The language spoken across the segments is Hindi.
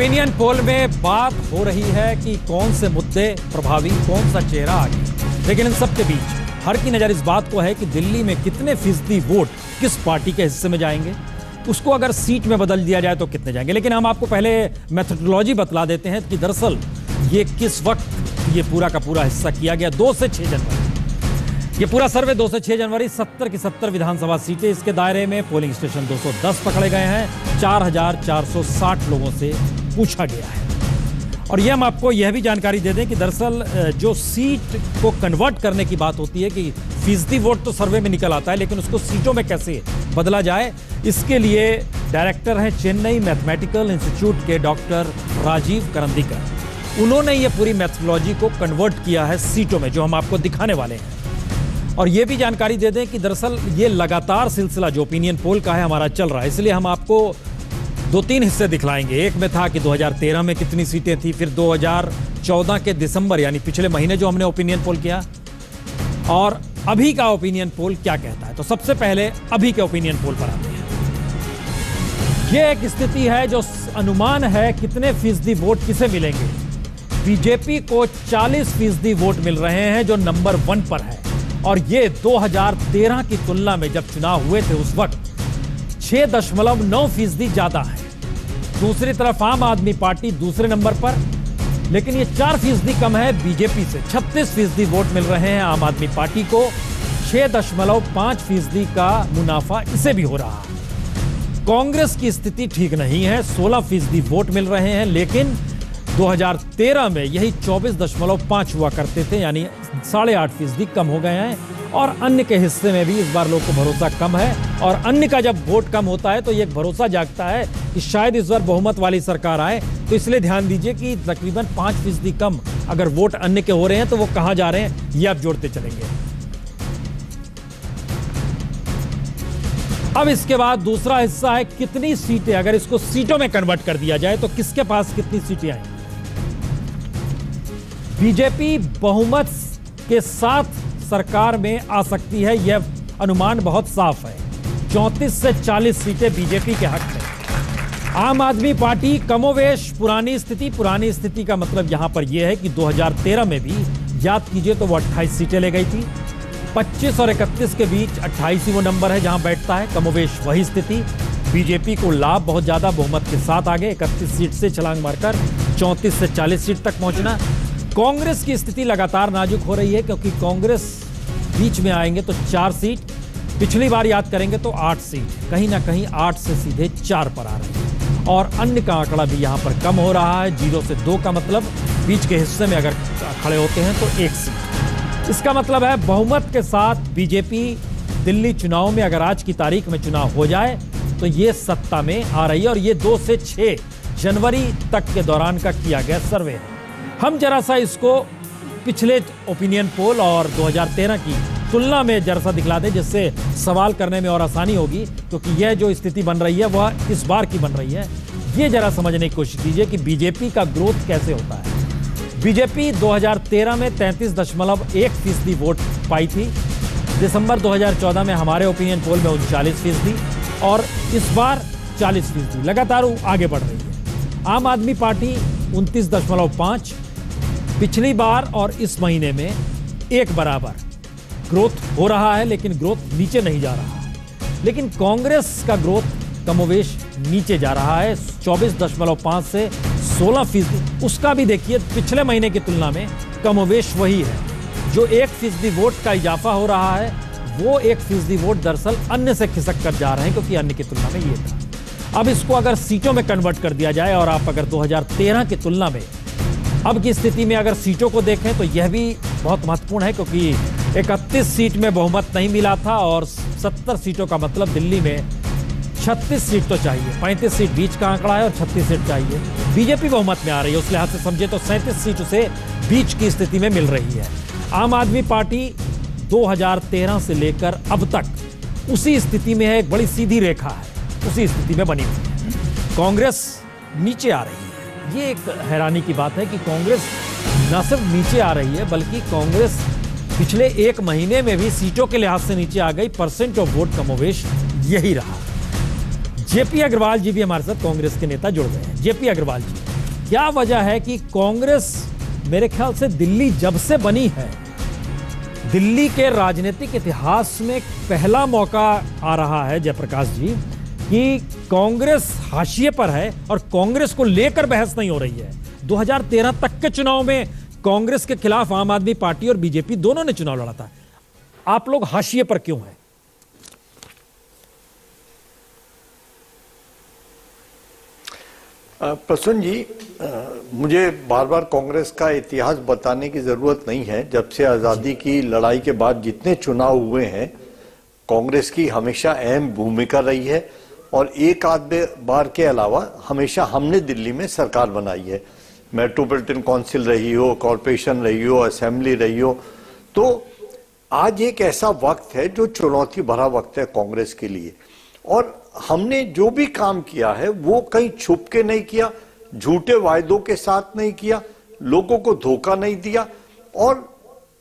ओपिनियन पोल में बात हो रही है कि कौन से मुद्दे प्रभावी, कौन सा चेहरा आगे, लेकिन इन सब के बीच हर की नजर इस बात को है कि दिल्ली में कितने फीसदी वोट किस पार्टी के हिस्से में जाएंगे, उसको अगर सीट में बदल दिया जाए तो कितने जाएंगे। लेकिन हम आपको पहले मेथोडोलॉजी बतला देते हैं कि दरअसल ये किस वक्त ये पूरा का पूरा हिस्सा किया गया। 2 से 6 जनवरी ये पूरा सर्वे 2 से 6 जनवरी 70 की 70 विधानसभा सीटें इसके दायरे में, पोलिंग स्टेशन 210 पकड़े गए हैं, 4460 लोगों से पूछा गया है। और ये हम आपको यह भी जानकारी दे दें कि दरअसल जो सीट को कन्वर्ट करने की बात होती है कि फीसदी वोट तो सर्वे में निकल आता है, लेकिन उसको सीटों में कैसे बदला जाए, इसके लिए डायरेक्टर हैं चेन्नई मैथमेटिकल इंस्टीट्यूट के डॉक्टर राजीव करंदीकर। उन्होंने ये पूरी मैथोडोलॉजी को कन्वर्ट किया है सीटों में, जो हम आपको दिखाने वाले हैं। और ये भी जानकारी दे दें कि दरअसल ये लगातार सिलसिला जो ओपिनियन पोल का है हमारा चल रहा है, इसलिए हम आपको 2-3 हिस्से दिखलाएंगे। एक में था कि 2013 में कितनी सीटें थी, फिर 2014 के दिसंबर यानी पिछले महीने जो हमने ओपिनियन पोल किया, और अभी का ओपिनियन पोल क्या कहता है। तो सबसे पहले अभी के ओपिनियन पोल पर आते हैं। यह एक स्थिति है जो अनुमान है कितने फीसदी वोट किसे मिलेंगे। बीजेपी को 40% वोट मिल रहे हैं जो नंबर 1 पर है, और ये 2013 की तुलना में जब चुनाव हुए थे उस वक्त 6.9% ज्यादा है। दूसरी तरफ आम आदमी पार्टी दूसरे नंबर पर, लेकिन ये 4% कम है बीजेपी से। 36% वोट मिल रहे हैं आम आदमी पार्टी को, 6.5% का मुनाफा इसे भी हो रहा है। कांग्रेस की स्थिति ठीक नहीं है, 16% वोट मिल रहे हैं, लेकिन 2013 में यही 24.5 हुआ करते थे, यानी 8.5% कम हो गए हैं। और अन्य के हिस्से में भी इस बार लोग को भरोसा कम है, और अन्य का जब वोट कम होता है तो ये भरोसा जागता है कि शायद इस बार बहुमत वाली सरकार आए। तो इसलिए ध्यान दीजिए कि तकरीबन 5% कम अगर वोट अन्य के हो रहे हैं तो वो कहां जा रहे हैं, ये आप जोड़ते चलेंगे। अब इसके बाद दूसरा हिस्सा है कितनी सीटें, अगर इसको सीटों में कन्वर्ट कर दिया जाए तो किसके पास कितनी सीटें आएंगी। बीजेपी बहुमत के साथ सरकार में आ सकती है, यह अनुमान बहुत साफ है। 34 से 40 सीटें बीजेपी के हक में। आम आदमी पार्टी कमोवेश पुरानी स्थिति का मतलब यहां पर यह है कि 2013 में भी याद कीजिए तो वो 28 सीटें ले गई थी। 25 और 31 के बीच 28 ही वो नंबर है जहां बैठता है, कमोवेश वही स्थिति। बीजेपी को लाभ बहुत ज्यादा, बहुमत के साथ आगे 31 सीट से छलांग मारकर 34 से 40 सीट तक पहुंचना। कांग्रेस की स्थिति लगातार नाजुक हो रही है, क्योंकि कांग्रेस बीच में आएंगे तो 4 सीट, पिछली बार याद करेंगे तो 8 सीट, कहीं ना कहीं 8 से सीधे 4 पर आ रही है। और अन्य का आंकड़ा भी यहां पर कम हो रहा है, 0 से 2 का मतलब बीच के हिस्से में अगर खड़े होते हैं तो 1 सीट। इसका मतलब है बहुमत के साथ बीजेपी दिल्ली चुनाव में, अगर आज की तारीख में चुनाव हो जाए तो ये सत्ता में आ रही है। और ये 2 से 6 जनवरी तक के दौरान का किया गया सर्वे है। हम जरा सा इसको पिछले ओपिनियन पोल और 2013 की तुलना में जरा सा दिखला दें, जिससे सवाल करने में और आसानी होगी, क्योंकि यह जो स्थिति बन रही है वह इस बार की बन रही है। ये जरा समझने की कोशिश कीजिए कि बीजेपी का ग्रोथ कैसे होता है। बीजेपी 2013 में 33.1% वोट पाई थी। दिसंबर 2014 में हमारे ओपिनियन पोल में 39%, और इस बार 40%, लगातार आगे बढ़ रही है। आम आदमी पार्टी 29.5, पिछली बार और इस महीने में एक बराबर ग्रोथ हो रहा है, लेकिन ग्रोथ नीचे नहीं जा रहा है। लेकिन कांग्रेस का ग्रोथ कमोवेश नीचे जा रहा है, 24.5 से 16%। उसका भी देखिए पिछले महीने की तुलना में कमोवेश वही है। जो 1% वोट का इजाफा हो रहा है, वो 1% वोट दरअसल अन्य से खिसक कर जा रहे हैं, क्योंकि अन्य की तुलना में ये था। अब इसको अगर सीटों में कन्वर्ट कर दिया जाए, और आप अगर 2013 की तुलना में अब की स्थिति में अगर सीटों को देखें तो यह भी बहुत महत्वपूर्ण है, क्योंकि 31 सीट में बहुमत नहीं मिला था, और 70 सीटों का मतलब दिल्ली में 36 सीट तो चाहिए। 35 सीट बीच का आंकड़ा है और 36 सीट चाहिए। बीजेपी बहुमत में आ रही है, उस लिहाज से समझे तो 37 सीट उसे बीच की स्थिति में मिल रही है। आम आदमी पार्टी 2013 से लेकर अब तक उसी स्थिति में है, एक बड़ी सीधी रेखा है, उसी स्थिति में बनी हुई है। कांग्रेस नीचे आ रही है। ये एक हैरानी की बात है कि कांग्रेस न सिर्फ नीचे आ रही है, बल्कि कांग्रेस पिछले 1 महीने में भी सीटों के लिहाज से नीचे आ गई। परसेंट ऑफ वोट कमोवेश यही रहा। जेपी अग्रवाल जी भी हमारे साथ कांग्रेस के नेता जुड़ गए हैं। जेपी अग्रवाल जी, क्या वजह है कि कांग्रेस, मेरे ख्याल से दिल्ली जब से बनी है, दिल्ली के राजनीतिक इतिहास में पहला मौका आ रहा है जयप्रकाश जी कि कांग्रेस हाशिए पर है और कांग्रेस को लेकर बहस नहीं हो रही है। 2013 तक के चुनाव में कांग्रेस के खिलाफ आम आदमी पार्टी और बीजेपी दोनों ने चुनाव लड़ा था। आप लोग हाशिए पर क्यों हैं? प्रसून जी, मुझे बार बार कांग्रेस का इतिहास बताने की जरूरत नहीं है। जब से आजादी की लड़ाई के बाद जितने चुनाव हुए हैं, कांग्रेस की हमेशा अहम भूमिका रही है और एक आध बार के अलावा हमेशा हमने दिल्ली में सरकार बनाई है। मेट्रोपॉलिटन काउंसिल रही हो, कॉरपोरेशन रही हो, असेंबली रही हो। तो आज एक ऐसा वक्त है जो चुनौती भरा वक्त है कांग्रेस के लिए, और हमने जो भी काम किया है वो कहीं छुप के नहीं किया, झूठे वायदों के साथ नहीं किया, लोगों को धोखा नहीं दिया, और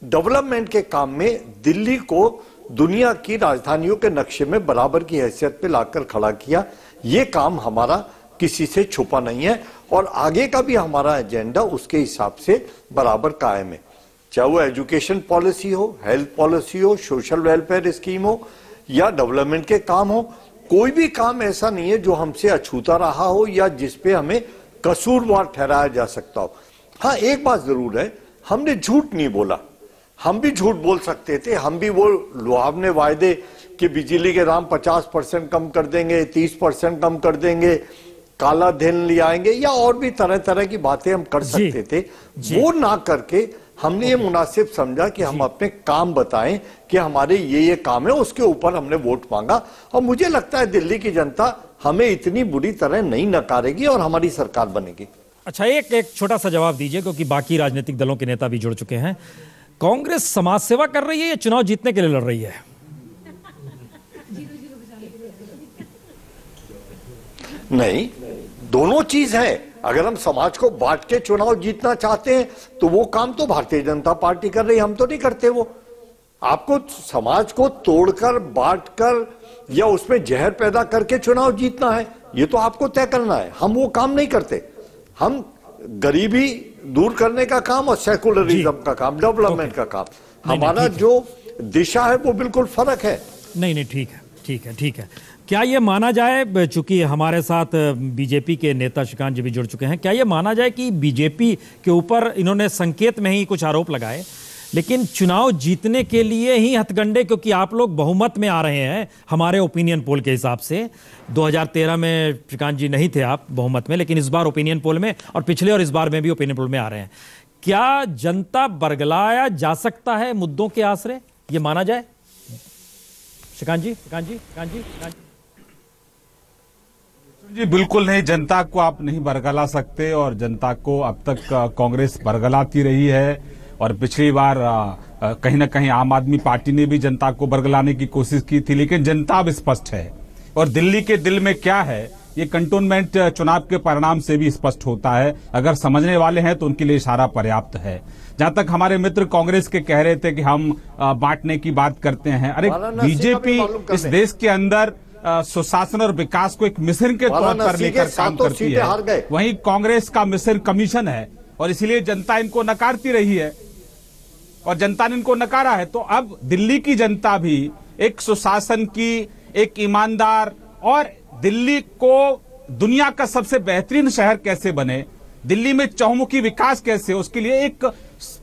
डेवलपमेंट के काम में दिल्ली को दुनिया की राजधानियों के नक्शे में बराबर की हैसियत पे लाकर खड़ा किया। ये काम हमारा किसी से छुपा नहीं है और आगे का भी हमारा एजेंडा उसके हिसाब से बराबर कायम है। चाहे वो एजुकेशन पॉलिसी हो, हेल्थ पॉलिसी हो, सोशल वेलफेयर स्कीम हो या डेवलपमेंट के काम हो, कोई भी काम ऐसा नहीं है जो हमसे अछूता रहा हो या जिसपे हमें कसूरवार ठहराया जा सकता हो। हाँ, एक बात जरूर है, हमने झूठ नहीं बोला। हम भी झूठ बोल सकते थे, हम भी वो लुभावने वायदे कि बिजली के दाम 50% कम कर देंगे, 30% कम कर देंगे, काला धन ले आएंगे या और भी तरह तरह की बातें हम कर सकते थे। वो ना करके हमने ये मुनासिब समझा कि हम अपने काम बताएं कि हमारे ये काम है, उसके ऊपर हमने वोट मांगा। और मुझे लगता है दिल्ली की जनता हमें इतनी बुरी तरह नहीं नकारेगी और हमारी सरकार बनेगी। अच्छा, एक छोटा सा जवाब दीजिए, क्योंकि बाकी राजनीतिक दलों के नेता भी जुड़ चुके हैं। कांग्रेस समाज सेवा कर रही है या चुनाव जीतने के लिए लड़ रही है? नहीं, दोनों चीज है। अगर हम समाज को बांट के चुनाव जीतना चाहते हैं तो वो काम तो भारतीय जनता पार्टी कर रही है, हम तो नहीं करते। वो आपको समाज को तोड़कर, बांटकर या उसमें जहर पैदा करके चुनाव जीतना है, ये तो आपको तय करना है। हम वो काम नहीं करते। हम गरीबी दूर करने का काम और सेकुलरिज्म का काम, डेवलपमेंट का काम, हमारा जो दिशा है वो बिल्कुल फर्क है। नहीं, ठीक है। क्या ये माना जाए, चूंकि हमारे साथ बीजेपी के नेता श्रीकांत जी भी जुड़ चुके हैं, क्या ये माना जाए कि बीजेपी के ऊपर इन्होंने संकेत में ही कुछ आरोप लगाए, लेकिन चुनाव जीतने के लिए ही हथकंडे, क्योंकि आप लोग बहुमत में आ रहे हैं हमारे ओपिनियन पोल के हिसाब से। 2013 में श्रीकांत जी नहीं थे आप बहुमत में, लेकिन इस बार ओपिनियन पोल में, और पिछले और इस बार में भी ओपिनियन पोल में आ रहे हैं। क्या जनता बरगलाया जा सकता है मुद्दों के आसरे, ये माना जाए? श्रीकांत जी। जी बिल्कुल नहीं, जनता को आप नहीं बरगला सकते, और जनता को अब तक कांग्रेस बरगलाती रही है। और पिछली बार कहीं ना कहीं आम आदमी पार्टी ने भी जनता को बरगलाने की कोशिश की थी, लेकिन जनता अब स्पष्ट है। और दिल्ली के दिल में क्या है, ये कंटोनमेंट चुनाव के परिणाम से भी स्पष्ट होता है। अगर समझने वाले हैं तो उनके लिए इशारा पर्याप्त है। जहां तक हमारे मित्र कांग्रेस के कह रहे थे कि हम बांटने की बात करते हैं, अरे बीजेपी इस देश के अंदर सुशासन और विकास को एक मिशन के तौर पर लेकर काम करती है। वहीं कांग्रेस का मिशन कमीशन है, और इसलिए जनता इनको नकारती रही है और जनता ने इनको नकारा है। तो अब दिल्ली की जनता भी एक सुशासन की, एक ईमानदार, और दिल्ली को दुनिया का सबसे बेहतरीन शहर कैसे बने, दिल्ली में चहुमुखी विकास कैसे, उसके लिए एक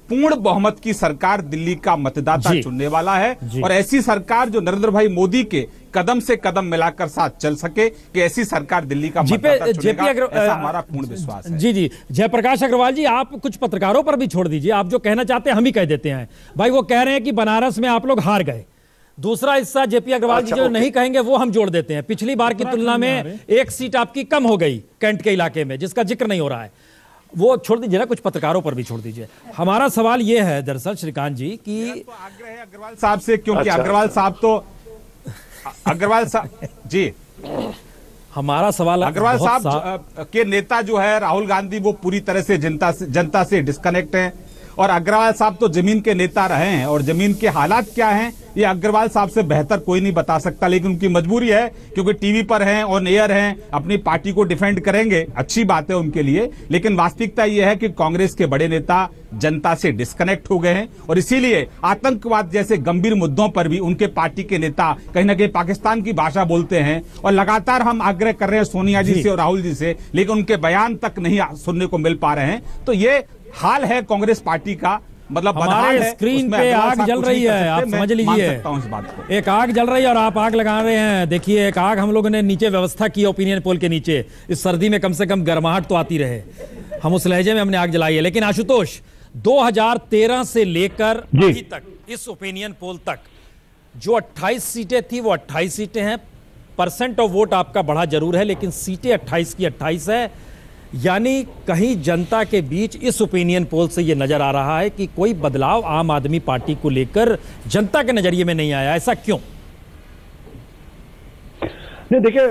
पूर्ण बहुमत की सरकार दिल्ली का मतदाता चुनने वाला है। और ऐसी सरकार जो नरेंद्र भाई मोदी के कदम से कदम मिलाकर साथ चल सके, कि ऐसी सरकार दिल्ली का मतदाता चुनेगा, ऐसा हमारा पूर्ण विश्वास है। जी जयप्रकाश अग्रवाल जी, आप कुछ पत्रकारों पर भी छोड़ दीजिए, आप जो कहना चाहते हैं हम ही कह देते हैं। भाई वो कह रहे हैं कि बनारस में आप लोग हार गए। दूसरा हिस्सा जेपी अग्रवाल जी जो नहीं कहेंगे वो हम जोड़ देते हैं। पिछली बार की तुलना में एक सीट आपकी कम हो गई कैंट के इलाके में, जिसका जिक्र नहीं हो रहा है, वो छोड़ दीजिए ना, कुछ पत्रकारों पर भी छोड़ दीजिए। हमारा सवाल ये है दरअसल श्रीकांत जी कि तो आग्रह है अग्रवाल साहब से, क्योंकि अग्रवाल साहब जी, हमारा सवाल अग्रवाल साहब के नेता जो है राहुल गांधी, वो पूरी तरह से जनता से डिस्कनेक्ट हैं। और अग्रवाल साहब तो जमीन के नेता रहे हैं और जमीन के हालात क्या हैं ये अग्रवाल साहब से बेहतर कोई नहीं बता सकता, लेकिन उनकी मजबूरी है क्योंकि टीवी पर हैं, ऑन एयर हैं, अपनी पार्टी को डिफेंड करेंगे, अच्छी बात है उनके लिए। लेकिन वास्तविकता यह है कि कांग्रेस के बड़े नेता जनता से डिस्कनेक्ट हो गए हैं और इसीलिए आतंकवाद जैसे गंभीर मुद्दों पर भी उनके पार्टी के नेता कहीं ना कहीं पाकिस्तान की भाषा बोलते हैं। और लगातार हम आग्रह कर रहे हैं सोनिया जी से और राहुल जी से, लेकिन उनके बयान तक नहीं सुनने को मिल पा रहे हैं। तो ये हाल है कांग्रेस पार्टी का, मतलब हमारे स्क्रीन पे आग जल रही है, आप समझ लीजिए। एक आग जल रही है और आप आग लगा रहे हैं। देखिए एक आग हम लोगों ने नीचे व्यवस्था की ओपिनियन पोल के नीचे, इस सर्दी में कम से कम गर्माहट तो आती रहे, हम उस लहजे में हमने आग जलाई है। लेकिन आशुतोष 2013 से लेकर अभी तक इस ओपिनियन पोल तक जो 28 सीटें थी वो 28 सीटें हैं। परसेंट ऑफ वोट आपका बढ़ा जरूर है लेकिन सीटें 28 की 28 है। यानी कहीं जनता के बीच इस ओपिनियन पोल से यह नजर आ रहा है कि कोई बदलाव आम आदमी पार्टी को लेकर जनता के नजरिए में नहीं आया। ऐसा क्यों? नहीं देखिए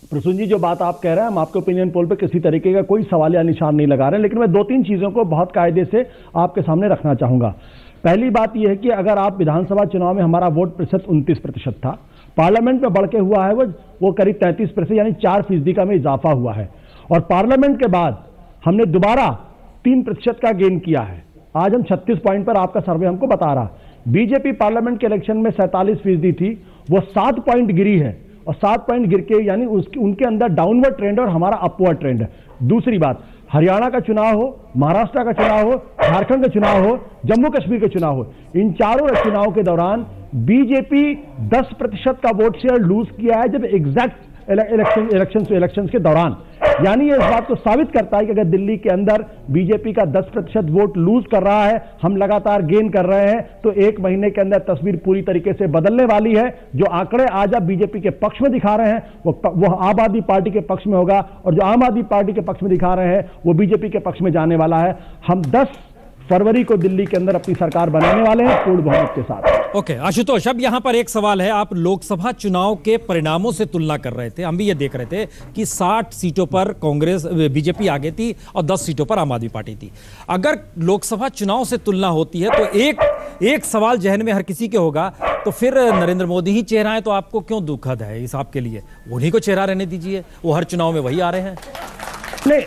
प्रसून जी, जो बात आप कह रहे हैं, हम आपके ओपिनियन पोल पे किसी तरीके का कोई सवाल या निशान नहीं लगा रहे हैं, लेकिन मैं दो तीन चीजों को बहुत कायदे से आपके सामने रखना चाहूंगा। पहली बात यह है कि अगर आप विधानसभा चुनाव में हमारा वोट प्रतिशत 29% था, पार्लियामेंट में बढ़ के हुआ है वो करीब 33%, यानी 4% का में इजाफा हुआ है। और पार्लियामेंट के बाद हमने दोबारा 3% का गेन किया है। आज हम 36 पॉइंट पर, आपका सर्वे हमको बता रहा। बीजेपी पार्लियामेंट के इलेक्शन में 47% थी, वो 7 पॉइंट गिरी है और 7 पॉइंट गिर के यानी उनके अंदर डाउनवर्ड ट्रेंड और हमारा अपवर्ड ट्रेंड है। दूसरी बात, हरियाणा का चुनाव हो, महाराष्ट्र का चुनाव हो, झारखंड का चुनाव हो, जम्मू कश्मीर के चुनाव हो, इन चारों चुनाव के दौरान बीजेपी 10% का वोट शेयर लूज किया है, जब एग्जैक्ट इलेक्शन के दौरान। यानी ये इस बात को साबित करता है कि अगर दिल्ली के अंदर बीजेपी का 10% वोट लूज कर रहा है, हम लगातार गेन कर रहे हैं, तो एक महीने के अंदर तस्वीर पूरी तरीके से बदलने वाली है। जो आंकड़े आज आप बीजेपी के पक्ष में दिखा रहे हैं वो आम आदमी पार्टी के पक्ष में होगा, और जो आम आदमी पार्टी के पक्ष में दिखा रहे हैं वो बीजेपी के पक्ष में जाने वाला है। हम 10 फरवरी को दिल्ली के अंदर अपनी सरकार बनाने वाले हैं पूर्ण बहुमत के साथ। ओके आशुतोष, अब यहां पर एक सवाल है। आप लोकसभा चुनाव के परिणामों से तुलना कर रहे थे, हम भी ये देख रहे थे कि 60 सीटों पर कांग्रेस बीजेपी आगे थी और 10 सीटों पर आम आदमी पार्टी थी। अगर लोकसभा चुनाव से तुलना होती है तो एक सवाल जहन में हर किसी के होगा, तो फिर नरेंद्र मोदी ही चेहरा है तो आपको क्यों दुखद है इस आपके लिए? उन्हीं को चेहरा रहने दीजिए, वो हर चुनाव में वही आ रहे हैं। नहीं,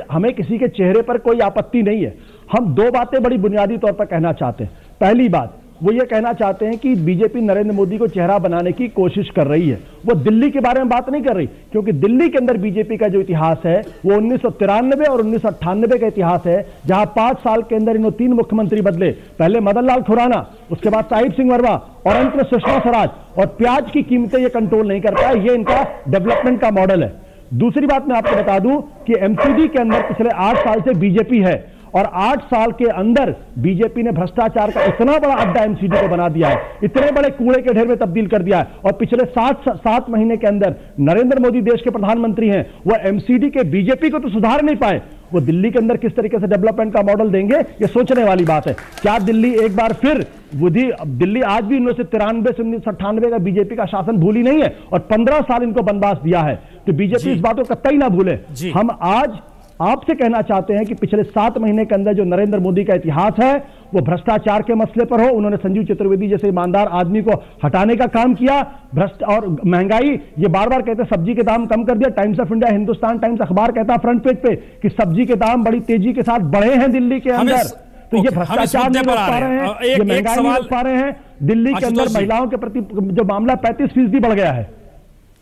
हमें किसी के चेहरे पर कोई आपत्ति नहीं है। हम दो बातें बड़ी बुनियादी तौर पर कहना चाहते हैं। पहली बात वो ये कहना चाहते हैं कि बीजेपी नरेंद्र मोदी को चेहरा बनाने की कोशिश कर रही है। वो दिल्ली के बारे में बात नहीं कर रही, क्योंकि दिल्ली के अंदर बीजेपी का जो इतिहास है वो 1993 और 1998 का इतिहास है, जहां 5 साल के अंदर इन्होंने 3 मुख्यमंत्री बदले। पहले मदन लाल खुराना, उसके बाद साहिब सिंह वर्मा और अंत में सुषमा स्वराज। और प्याज की कीमतें ये कंट्रोल नहीं कर पाए, ये इनका डेवलपमेंट का मॉडल है। दूसरी बात मैं आपको बता दूं कि एमसीडी के अंदर पिछले 8 साल से बीजेपी है, और 8 साल के अंदर बीजेपी ने भ्रष्टाचार का इतना बड़ा अड्डा एमसीडी को बना दिया है, इतने बड़े कूड़े के ढेर में तब्दील कर दिया है। और पिछले 7 महीने के अंदर नरेंद्र मोदी देश के प्रधानमंत्री हैं, वो एमसीडी के बीजेपी को तो सुधार नहीं पाए, वो दिल्ली के अंदर किस तरीके से डेवलपमेंट का मॉडल देंगे, ये सोचने वाली बात है। क्या दिल्ली एक बार फिर दिल्ली आज भी 1993 से 1998 का बीजेपी का शासन भूली नहीं है, और 15 साल इनको बनवास दिया है, तो बीजेपी इस बात को कतई ना भूले। हम आज आपसे कहना चाहते हैं कि पिछले 7 महीने के अंदर जो नरेंद्र मोदी का इतिहास है वो भ्रष्टाचार के मसले पर हो। उन्होंने संजीव चतुर्वेदी जैसे ईमानदार आदमी को हटाने का काम किया। भ्रष्ट और महंगाई, ये बार बार कहते हैं सब्जी के दाम कम कर दिया। Times of India, Hindustan times अखबार कहता है फ्रंट पेज पे कि सब्जी के दाम बड़ी तेजी के साथ बढ़े हैं दिल्ली के अंदर। तो ये भ्रष्टाचार नहीं रोक पा रहे हैं, ये महंगाई नहीं रोक पा रहे हैं। दिल्ली के अंदर महिलाओं के प्रति जो मामला 35% बढ़ गया है।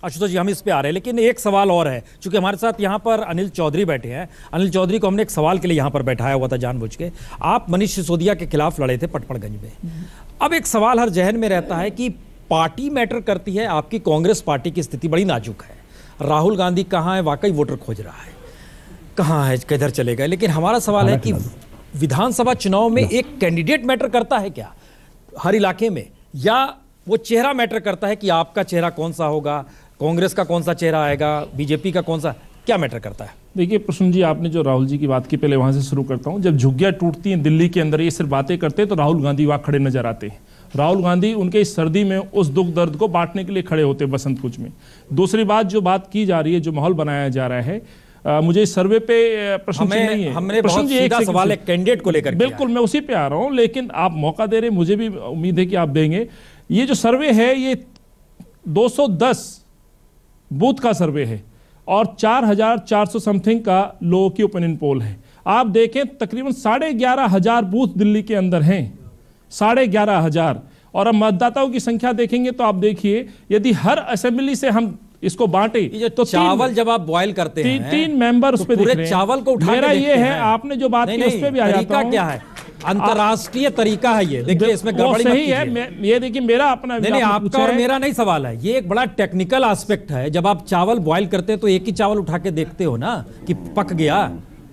आशुतोष जी, हम इस पे आ रहे हैं, लेकिन एक सवाल और है। चूंकि हमारे साथ यहाँ पर अनिल चौधरी बैठे हैं, अनिल चौधरी को हमने एक सवाल के लिए यहाँ पर बैठाया हुआ था जानबूझ के। आप मनीष सिसोदिया के खिलाफ लड़े थे पटपड़गंज में। अब एक सवाल हर जहन में रहता है कि पार्टी मैटर करती है। आपकी कांग्रेस पार्टी की स्थिति बड़ी नाजुक है। राहुल गांधी कहाँ है, वाकई वोटर खोज रहा है, कहाँ है, किधर चले गए। लेकिन हमारा सवाल है कि विधानसभा चुनाव में एक कैंडिडेट मैटर करता है क्या हर इलाके में, या वो चेहरा मैटर करता है कि आपका चेहरा कौन सा होगा, कांग्रेस का कौन सा चेहरा आएगा, बीजेपी का कौन सा, क्या मैटर करता है? देखिए प्रसून जी, आपने जो राहुल जी की बात की, पहले वहां से शुरू करता हूं। जब झुग्गियां टूटती हैं दिल्ली के अंदर, ये सिर्फ बातें करते हैं, तो राहुल गांधी वहां खड़े नजर आते हैं। राहुल गांधी उनके इस सर्दी में उस दुख दर्द को बांटने के लिए खड़े होते हैं बसंत कुंज में। दूसरी बात, जो बात की जा रही है, जो माहौल बनाया जा रहा है, मुझे इस सर्वे पे प्रश्न नहीं है। हमने बहुत सीधा सवाल एक कैंडिडेट को लेकर बिल्कुल मैं उसी पे आ रहा हूं, लेकिन आप मौका दे रहे हैं, मुझे भी उम्मीद है कि आप देंगे। ये जो सर्वे है ये 210 बूथ का सर्वे है और 4,400 समथिंग का लोगों की ओपिनियन पोल है। आप देखें तकरीबन 11,500 बूथ दिल्ली के अंदर हैं, 11,500। और अब मतदाताओं की संख्या देखेंगे तो आप देखिए यदि हर असेंबली से हम इसको बांटे तो चावल जब आप बॉयल करते हैं 3 मेंबर उस पे दिख रहे हैं। चावल को उठा मेरा ये है, आपने जो बात की उस पे भी आ जाता हूं। क्या है अंतरराष्ट्रीय तरीका है ये, देखिए इसमें गड़बड़ी सही है। ये देखिए मेरा अपना नहीं आपका और मेरा नहीं सवाल है, ये एक बड़ा टेक्निकल एस्पेक्ट है। जब आप चावल बॉयल करते हैं तो एक ही चावल उठा के देखते हो ना कि पक गया,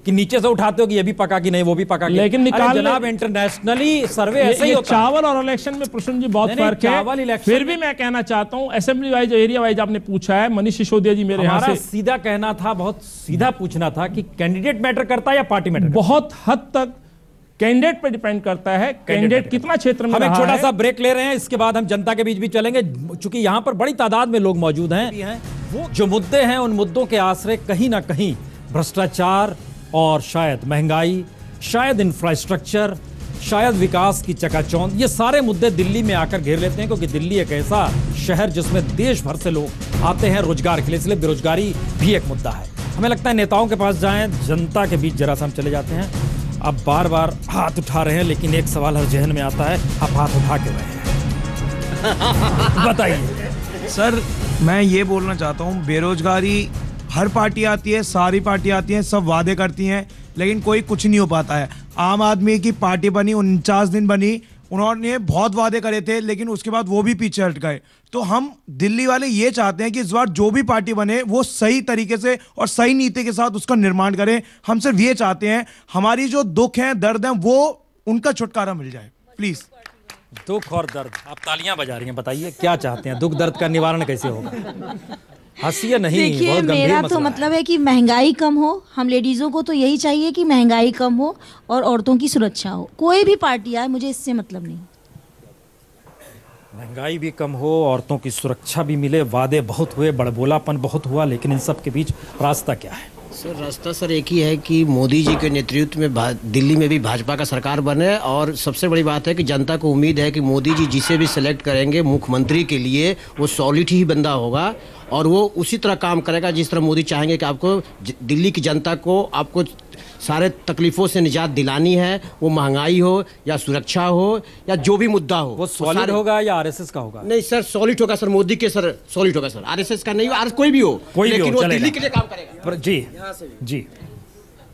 कि नीचे से उठाते हो कि ये भी पका कि नहीं, वो भी पका, लेकिन निकाल जनाब इंटरनेशनली सर्वे ऐसे ही होता है। चावल और इलेक्शन में प्रश्न जी बहुत फर्क है। फिर भी मैं कहना चाहता हूं असेंबली वाइज एरिया वाइज आपने पूछा है। मनीष सिसोदिया जी मेरे यहाँ से सीधा कहना था, बहुत सीधा पूछना था कि कैंडिडेट मैटर करता है या पार्टी मैटर? बहुत हद तक कैंडिडेट पे डिपेंड करता है, कैंडिडेट कितना क्षेत्र में। हम एक छोटा सा ब्रेक ले रहे हैं, इसके बाद हम जनता के बीच भी चलेंगे, चूंकि यहाँ पर बड़ी तादाद में लोग मौजूद हैं। वो जो मुद्दे हैं उन मुद्दों के आश्रय कहीं ना कहीं भ्रष्टाचार और शायद महंगाई, शायद इंफ्रास्ट्रक्चर, शायद विकास की चकाचौंध, ये सारे मुद्दे दिल्ली में आकर घेर लेते हैं, क्योंकि दिल्ली एक ऐसा शहर जिसमें देश भर से लोग आते हैं रोजगार के लिए, इसलिए बेरोजगारी भी एक मुद्दा है। हमें लगता है नेताओं के पास जाएं, जनता के बीच जरा सा हम चले जाते हैं। अब बार बार हाथ उठा रहे हैं, लेकिन एक सवाल हर जहन में आता है, आप हाथ उठा क्यों रहे हैं? बताइए सर। मैं ये बोलना चाहता हूँ, बेरोजगारी हर पार्टी आती है, सारी पार्टी आती है, सब वादे करती हैं, लेकिन कोई कुछ नहीं हो पाता है। आम आदमी की पार्टी बनी, 49 दिन बनी, उन्होंने बहुत वादे करे थे, लेकिन उसके बाद वो भी पीछे हट गए। तो हम दिल्ली वाले ये चाहते हैं कि इस बार जो भी पार्टी बने वो सही तरीके से और सही नीति के साथ उसका निर्माण करें। हम सिर्फ ये चाहते हैं हमारी जो दुख है, दर्द है, वो उनका छुटकारा मिल जाए, प्लीज। दुख और दर्द, आप तालियां बजा रही हैं, बताइए क्या चाहते हैं? दुख दर्द का निवारण कैसे होगा? हंसिए नहीं। देखिए मेरा तो मतलब है कि महंगाई कम हो। हम लेडीज़ों को तो यही चाहिए कि महंगाई कम हो और औरतों की सुरक्षा हो। कोई भी पार्टी आए, मुझे इससे मतलब नहीं। महंगाई भी कम हो, औरतों की सुरक्षा भी मिले। वादे बहुत हुए, बड़बोलापन बहुत हुआ, लेकिन इन सब के बीच रास्ता क्या है? सर रास्ता सर एक ही है कि मोदी जी के नेतृत्व में दिल्ली में भी भाजपा का सरकार बने। और सबसे बड़ी बात है कि जनता को उम्मीद है कि मोदी जी जिसे भी सिलेक्ट करेंगे मुख्यमंत्री के लिए, वो सॉलिड ही बंदा होगा और वो उसी तरह काम करेगा जिस तरह मोदी चाहेंगे कि आपको दिल्ली की जनता को आपको सारे तकलीफों से निजात दिलानी है। वो महंगाई हो या सुरक्षा हो या जो भी मुद्दा हो, वो सॉलिड होगा या आरएसएस का होगा? नहीं सर, सॉलिड होगा सर, मोदी के सर सॉलिड होगा सर, आरएसएस का नहीं, कोई भी हो, लेकिन वो दिल्ली के लिए काम करेगा। जी जी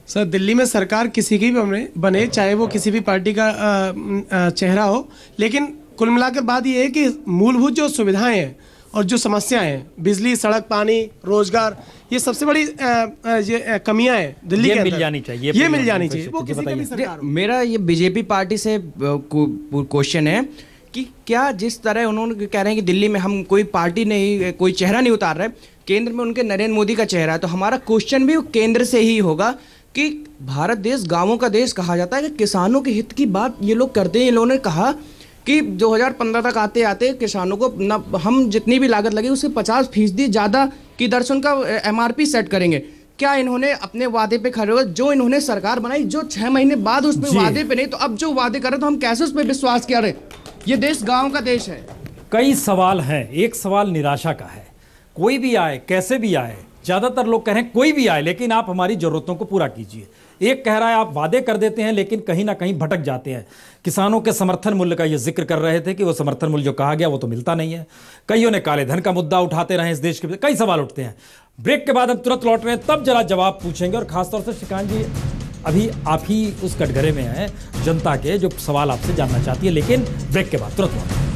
सर, दिल्ली में सरकार किसी की भी बने, चाहे वो किसी भी पार्टी का चेहरा हो, लेकिन कुल मिलाकर बात ये है कि मूलभूत जो सुविधाएं हैं और जो समस्याएं हैं, बिजली, सड़क, पानी, रोजगार, ये सबसे बड़ी कमियां हैं दिल्ली के अंदर, मिल जानी चाहिए, ये मिल जानी चाहिए। वो किसी का भी सरकार हो। मेरा ये बीजेपी पार्टी से क्वेश्चन है कि क्या जिस तरह उन्होंने कह रहे हैं कि दिल्ली में हम कोई पार्टी नहीं, कोई चेहरा नहीं उतार रहे, केंद्र में उनके नरेंद्र मोदी का चेहरा है, तो हमारा क्वेश्चन भी केंद्र से ही होगा कि भारत देश गाँवों का देश कहा जाता है, कि किसानों के हित की बात ये लोग करते हैं। इन लोगों ने कहा कि 2015 तक आते आते किसानों को न, हम जितनी भी लागत लगी उससे 50% ज़्यादा की दर से उनका MRP सेट करेंगे। क्या इन्होंने अपने वादे पे खड़े हो? जो इन्होंने सरकार बनाई, जो 6 महीने बाद उस पे वादे पे नहीं, तो अब जो वादे कर रहे तो हम कैसे उस पर विश्वास किया रहे? ये देश गाँव का देश है। कई सवाल हैं, एक सवाल निराशा का है। कोई भी आए, कैसे भी आए, ज्यादातर लोग कह रहे हैं कोई भी आए, लेकिन आप हमारी जरूरतों को पूरा कीजिए। एक कह रहा है आप वादे कर देते हैं लेकिन कहीं ना कहीं भटक जाते हैं। किसानों के समर्थन मूल्य का ये जिक्र कर रहे थे कि वो समर्थन मूल्य जो कहा गया वो तो मिलता नहीं है। कईयों ने काले धन का मुद्दा उठाते रहे, इस देश के कई सवाल उठते हैं। ब्रेक के बाद हम तुरंत लौट रहे हैं, तब जरा जवाब पूछेंगे। और खासतौर से श्रीकांत जी, अभी आप ही उस कटघरे में हैं जनता के, जो सवाल आपसे जानना चाहती है, लेकिन ब्रेक के बाद तुरंत लौट।